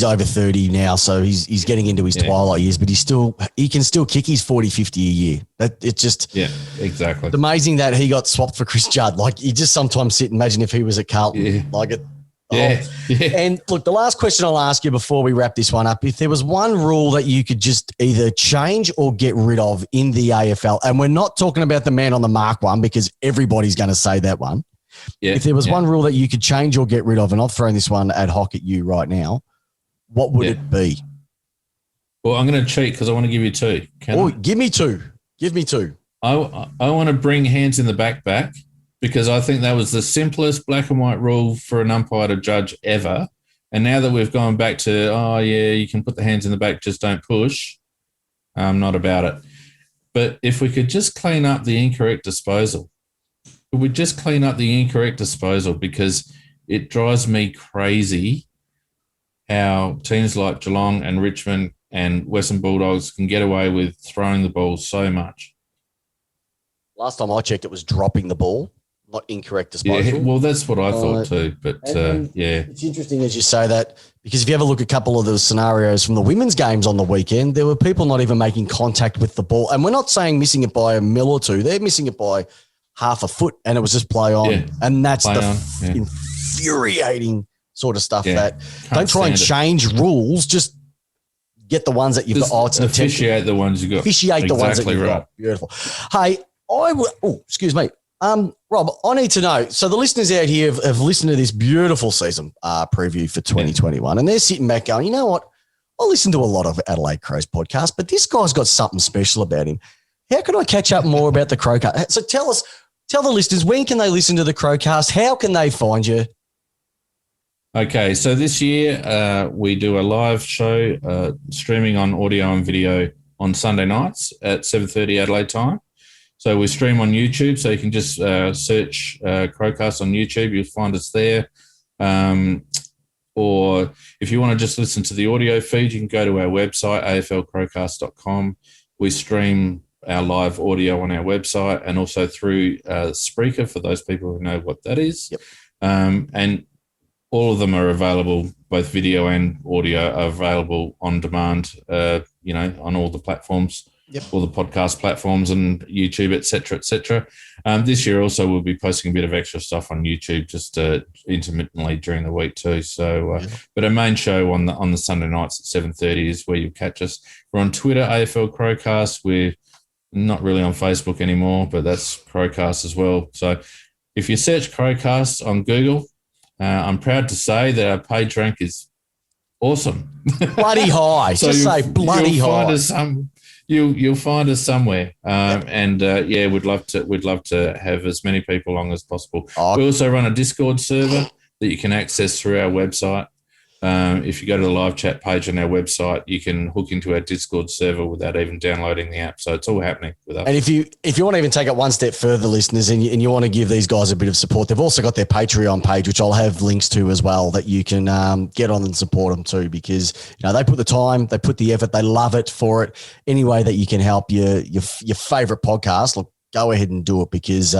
Speaker 1: over 30 now, so he's getting into his twilight years, but he can still kick his 40, 50 a year.
Speaker 2: Exactly.
Speaker 1: It's amazing that he got swapped for Chris Judd. Like, you just sometimes sit and imagine if he was at Carlton.
Speaker 2: Yeah.
Speaker 1: Like it. Yeah. And look, the last question I'll ask you before we wrap this one up, if there was one rule that you could just either change or get rid of in the AFL, and we're not talking about the man on the mark one because everybody's going to say that one. Yeah. If there was one rule that you could change or get rid of, and I've thrown this one ad hoc at you right now, what would it be?
Speaker 2: Well, I'm going to cheat because I want to give you two.
Speaker 1: Give me two. Give me two.
Speaker 2: I want to bring hands in the back because I think that was the simplest black and white rule for an umpire to judge ever. And now that we've gone back to, you can put the hands in the back, just don't push, I'm not about it. But if we could just clean up the incorrect disposal, because it drives me crazy how teams like Geelong and Richmond and Western Bulldogs can get away with throwing the ball so much.
Speaker 1: Last time I checked, it was dropping the ball, not incorrect disposal.
Speaker 2: Yeah, well, that's what I thought too. But
Speaker 1: it's interesting as you say that, because if you ever look at a couple of the scenarios from the women's games on the weekend, there were people not even making contact with the ball. And we're not saying missing it by a mil or two. They're missing it by half a foot, and it was just play on. Yeah. And that's infuriating sort of stuff that don't try and change rules. Just get the ones that you've got.
Speaker 2: Officiate the ones you've got.
Speaker 1: Officiate the ones that you've got. Beautiful. Hey, excuse me. Rob, I need to know. So the listeners out here have listened to this beautiful season preview for 2021, and they're sitting back going, you know what? I listen to a lot of Adelaide Crows podcasts, but this guy's got something special about him. How can I catch up more about the Crowcast? So tell the listeners, when can they listen to the Crowcast? How can they find you?
Speaker 2: Okay, so this year we do a live show streaming on audio and video on Sunday nights at 7:30 Adelaide time. So we stream on YouTube, so you can just search Crowcast on YouTube. You'll find us there. Or if you want to just listen to the audio feed, you can go to our website, aflcrowcast.com. We stream our live audio on our website and also through Spreaker for those people who know what that is.
Speaker 1: Yep.
Speaker 2: And all of them are available, both video and audio are available on demand, on all the platforms, all the podcast platforms and YouTube, et cetera. This year also we'll be posting a bit of extra stuff on YouTube just intermittently during the week too. So, but our main show on the Sunday nights at 7:30 is where you'll catch us. We're on Twitter, AFL Crowcast. We're not really on Facebook anymore, but that's Crowcast as well. So if you search Crowcast on Google, I'm proud to say that our page rank is awesome.
Speaker 1: Bloody high. So just say bloody high.
Speaker 2: You'll find us somewhere. We'd love to have as many people along as possible. We also run a Discord server that you can access through our website. If you go to the live chat page on our website, you can hook into our Discord server without even downloading the app. So it's all happening with us.
Speaker 1: And if you want to even take it one step further, listeners, and you want to give these guys a bit of support, they've also got their Patreon page, which I'll have links to as well, that you can get on and support them too, because they put the time, they put the effort, they love it for it. Any way that you can help your favorite podcast, look, go ahead and do it, because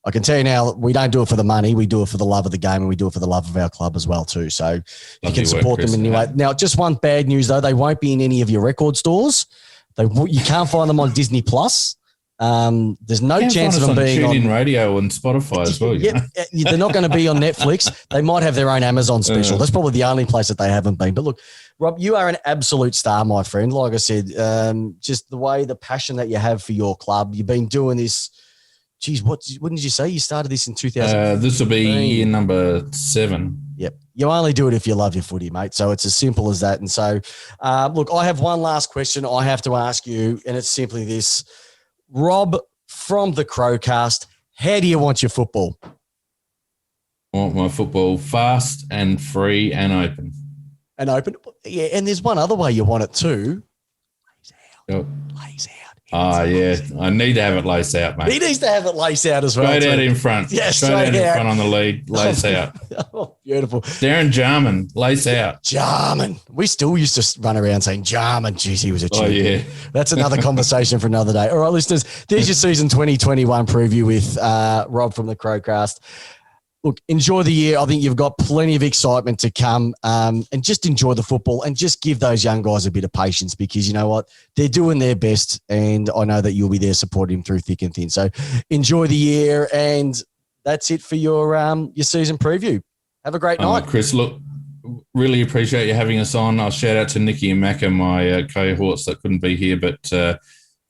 Speaker 1: I can tell you now, we don't do it for the money. We do it for the love of the game, and we do it for the love of our club as well too. So you can support them in any way. Now, just one bad news though, they won't be in any of your record stores. You can't find them on Disney Plus. There's no chance of them being on
Speaker 2: radio and Spotify as well.
Speaker 1: They're not going to be on Netflix. They might have their own Amazon special. That's probably the only place that they haven't been. But look, Rob, you are an absolute star, my friend. Like I said, just the passion that you have for your club. You've been doing this. Geez, when did you say you started this in 2000?
Speaker 2: This will be year number 7.
Speaker 1: Yep. You only do it if you love your footy, mate. So it's as simple as that. And so, look, I have one last question I have to ask you, and it's simply this. Rob, from the Crowcast, how do you want your football?
Speaker 2: I want my football fast and free and open.
Speaker 1: And open? Yeah, and there's one other way you want it too. Lays out.
Speaker 2: Yep.
Speaker 1: Lays out.
Speaker 2: Yeah. I need to have it laced out, mate.
Speaker 1: He needs to have it laced out as well.
Speaker 2: Straight out in front.
Speaker 1: Yeah,
Speaker 2: straight out in front on the lead, lace out.
Speaker 1: Oh, beautiful.
Speaker 2: Darren Jarman, lace out.
Speaker 1: Jarman. We still used to run around saying Jarman. Jeez, he was a champion.
Speaker 2: Oh, yeah.
Speaker 1: That's another conversation for another day. All right, listeners, there's your season 2021 preview with Rob from the Crowcast. Look, enjoy the year. I think you've got plenty of excitement to come, and just enjoy the football and just give those young guys a bit of patience, because you know what? They're doing their best, and I know that you'll be there supporting them through thick and thin. So enjoy the year, and that's it for your season preview. Have a great night.
Speaker 2: Chris, look, really appreciate you having us on. I'll shout out to Nikki and Macca, my cohorts that couldn't be here, but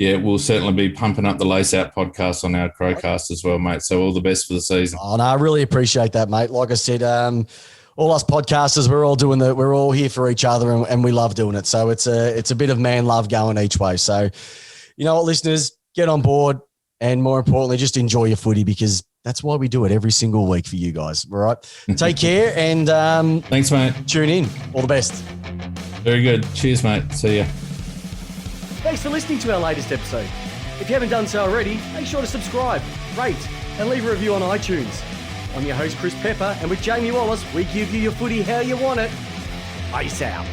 Speaker 2: we'll certainly be pumping up the Lace Out podcast on our Crowcast as well, mate. So all the best for the season.
Speaker 1: Oh, no, I really appreciate that, mate. Like I said, all us podcasters, we're all here for each other, and we love doing it. So it's a bit of man love going each way. So, you know what, listeners, get on board, and more importantly, just enjoy your footy, because that's why we do it every single week for you guys. All right. Take care, and
Speaker 2: thanks, mate.
Speaker 1: Tune in. All the best.
Speaker 2: Very good. Cheers, mate. See ya.
Speaker 3: Thanks for listening to our latest episode. If you haven't done so already, make sure to subscribe, rate, and leave a review on iTunes. I'm your host, Chris Pepper, and with Jamie Wallace, we give you your footy how you want it. Peace out.